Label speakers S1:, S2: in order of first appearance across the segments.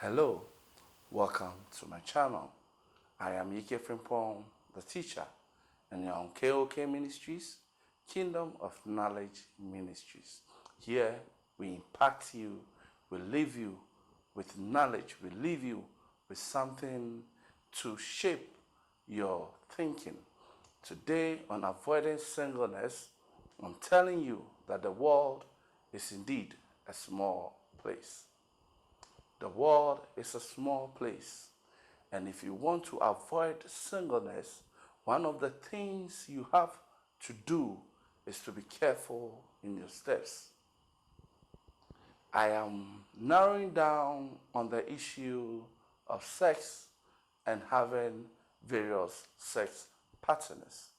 S1: Hello, welcome to my channel. I am ekfrimpongtheteacher, the teacher, and you're on KOKMinistries, Kingdom of Knowledge Ministries. Here we impact you, we leave you with knowledge, we leave you with something to shape your thinking. Today on Avoiding Singleness, I'm telling you that the world is indeed a small place. The world is a small place. And if you want to avoid singleness, one of the things you have to do is to be careful in your steps. I am narrowing down on the issue of sex and having various sex partners.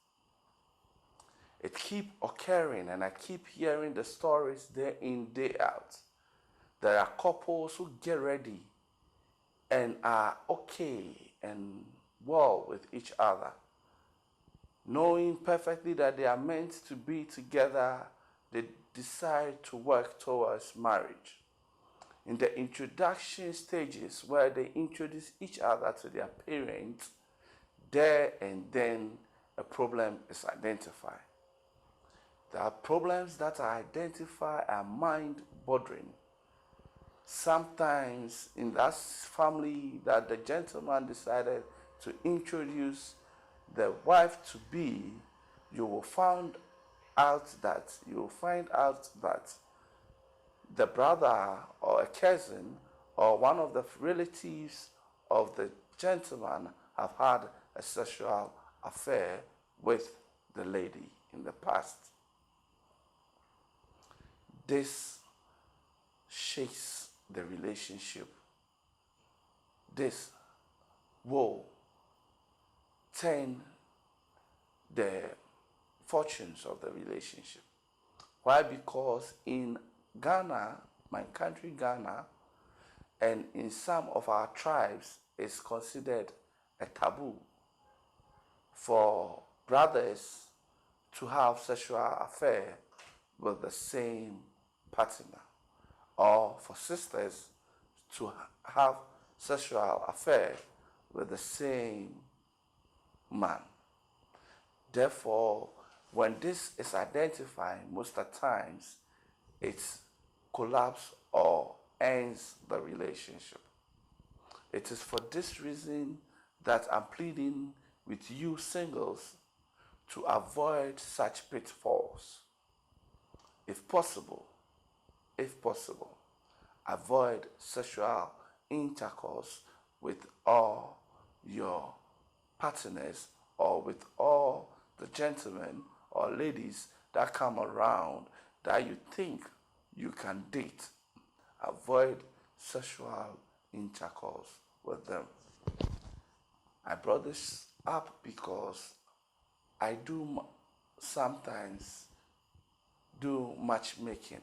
S1: It keeps occurring, and I keep hearing the stories day in, day out. There are couples who get ready and are okay and well with each other, knowing perfectly that they are meant to be together. They decide to work towards marriage. In the introduction stages, where they introduce each other to their parents, there and then a problem is identified. There are problems that are identified are mind-boggling. Sometimes in that family that the gentleman decided to introduce the wife to be, you will find out that the brother or a cousin or one of the relatives of the gentleman have had a sexual affair with the lady in the past. This shakes the relationship. This will turn the fortunes of the relationship. Why? Because in Ghana, my country Ghana, and in some of our tribes, it's considered a taboo for brothers to have sexual affair with the same partner, or for sisters to have sexual affair with the same man. Therefore, when this is identified, most of the times it collapses or ends the relationship. It is for this reason that I'm pleading with you singles to avoid such pitfalls. If possible, avoid sexual intercourse with all your partners or with all the gentlemen or ladies that come around that you think you can date. Avoid sexual intercourse with them. I brought this up because I do sometimes do matchmaking.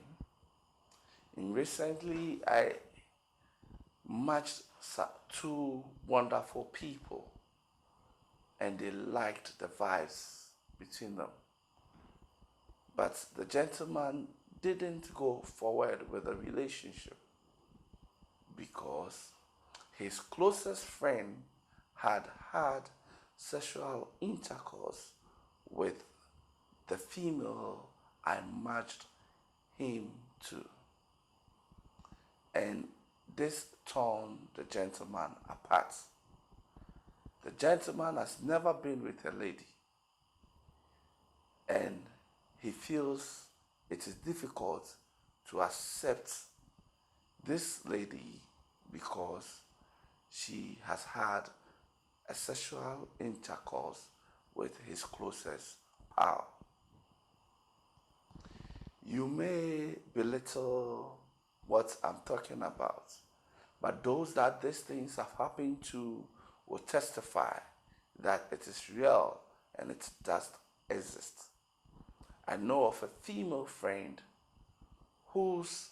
S1: Recently, I matched two wonderful people, and they liked the vibes between them. But the gentleman didn't go forward with the relationship because his closest friend had had sexual intercourse with the female I matched him to. And this torn the gentleman apart. The gentleman has never been with a lady, and he feels it is difficult to accept this lady because she has had a sexual intercourse with his closest pal. You may belittle what I'm talking about, but those that these things have happened to will testify that it is real and it does exist. I know of a female friend whose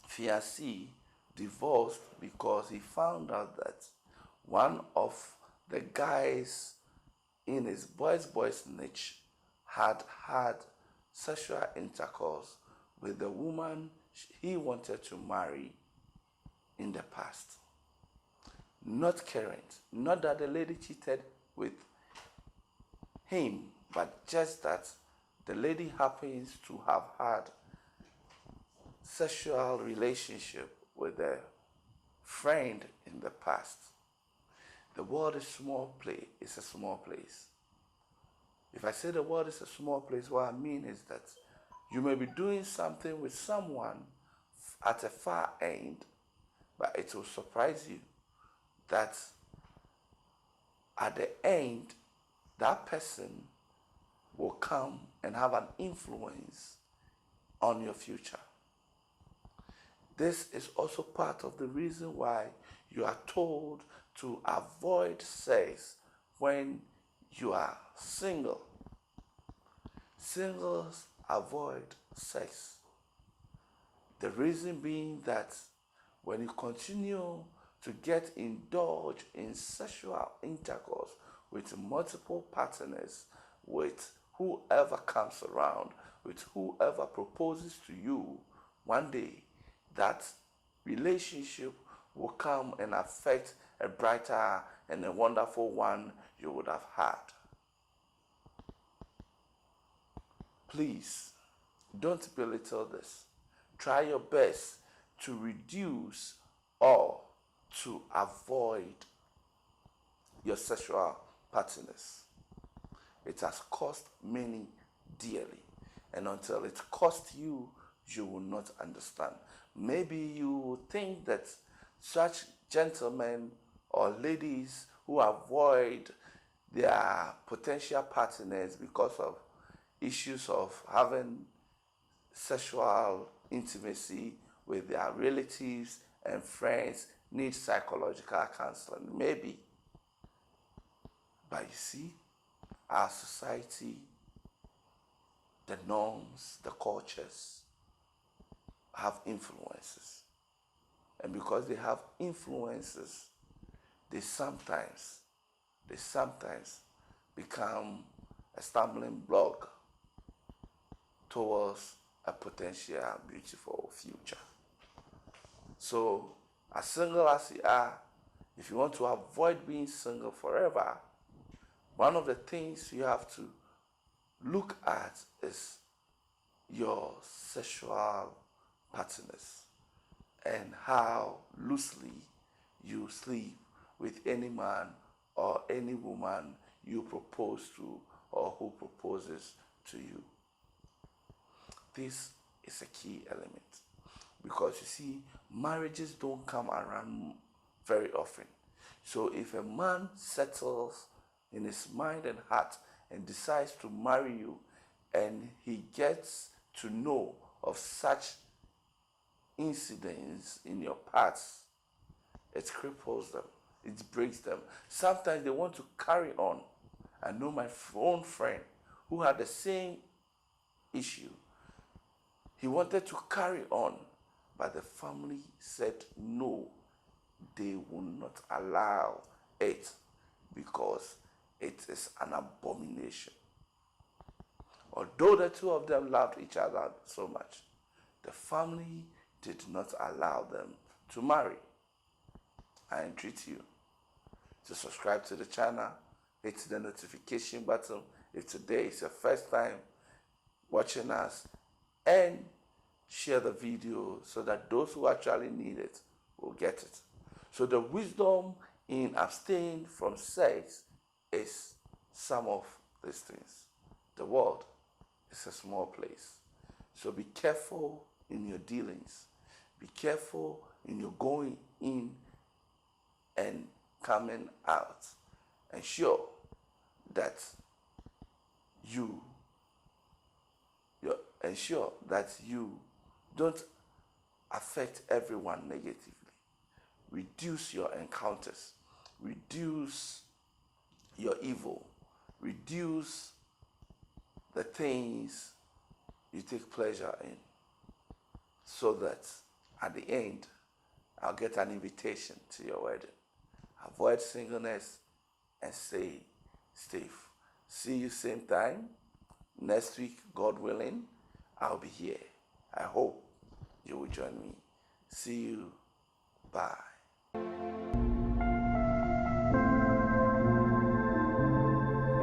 S1: fiancé divorced because he found out that one of the guys in his boy's niche had had sexual intercourse with the woman he wanted to marry in the past. Not current. Not that the lady cheated with him, but just that the lady happens to have had sexual relationship with a friend in the past. The world is small place. It's a small place. If I say the world is a small place, what I mean is that you may be doing something with someone at a far end, but it will surprise you that at the end, that person will come and have an influence on your future. This is also part of the reason why you are told to avoid sex when you are single. Singles avoid sex. The reason being that when you continue to get indulged in sexual intercourse with multiple partners, with whoever comes around, with whoever proposes to you, one day that relationship will come and affect a brighter and a wonderful one you would have had. Please, don't belittle this. Try your best to reduce or to avoid your sexual partners. It has cost many dearly, and until it costs you, you will not understand. Maybe you think that such gentlemen or ladies who avoid their potential partners because of issues of having sexual intimacy with their relatives and friends need psychological counseling. Maybe. But you see, our society, the norms, the cultures have influences. And because they have influences, they sometimes become a stumbling block towards a potential beautiful future. So, as single as you are, if you want to avoid being single forever, one of the things you have to look at is your sexual partners and how loosely you sleep with any man or any woman you propose to or who proposes to you. This is a key element because you see, marriages don't come around very often. So if a man settles in his mind and heart and decides to marry you and he gets to know of such incidents in your past, it cripples them, it breaks them. Sometimes they want to carry on. I know my own friend who had the same issue. He wanted to carry on, but the family said no, they will not allow it because it is an abomination. Although the two of them loved each other so much, the family did not allow them to marry. I entreat you to subscribe to the channel, hit the notification button if today is your first time watching us, and share the video so that those who actually need it will get it. So the wisdom in abstaining from sex is some of these things. The world is a small place. So be careful in your dealings. Be careful in your going in and coming out. Ensure that you don't affect everyone negatively. Reduce your encounters. Reduce your evil. Reduce the things you take pleasure in, so that at the end, I'll get an invitation to your wedding. Avoid singleness and stay safe. See you same time. Next week, God willing, I'll be here. I hope you will join me. See you. Bye.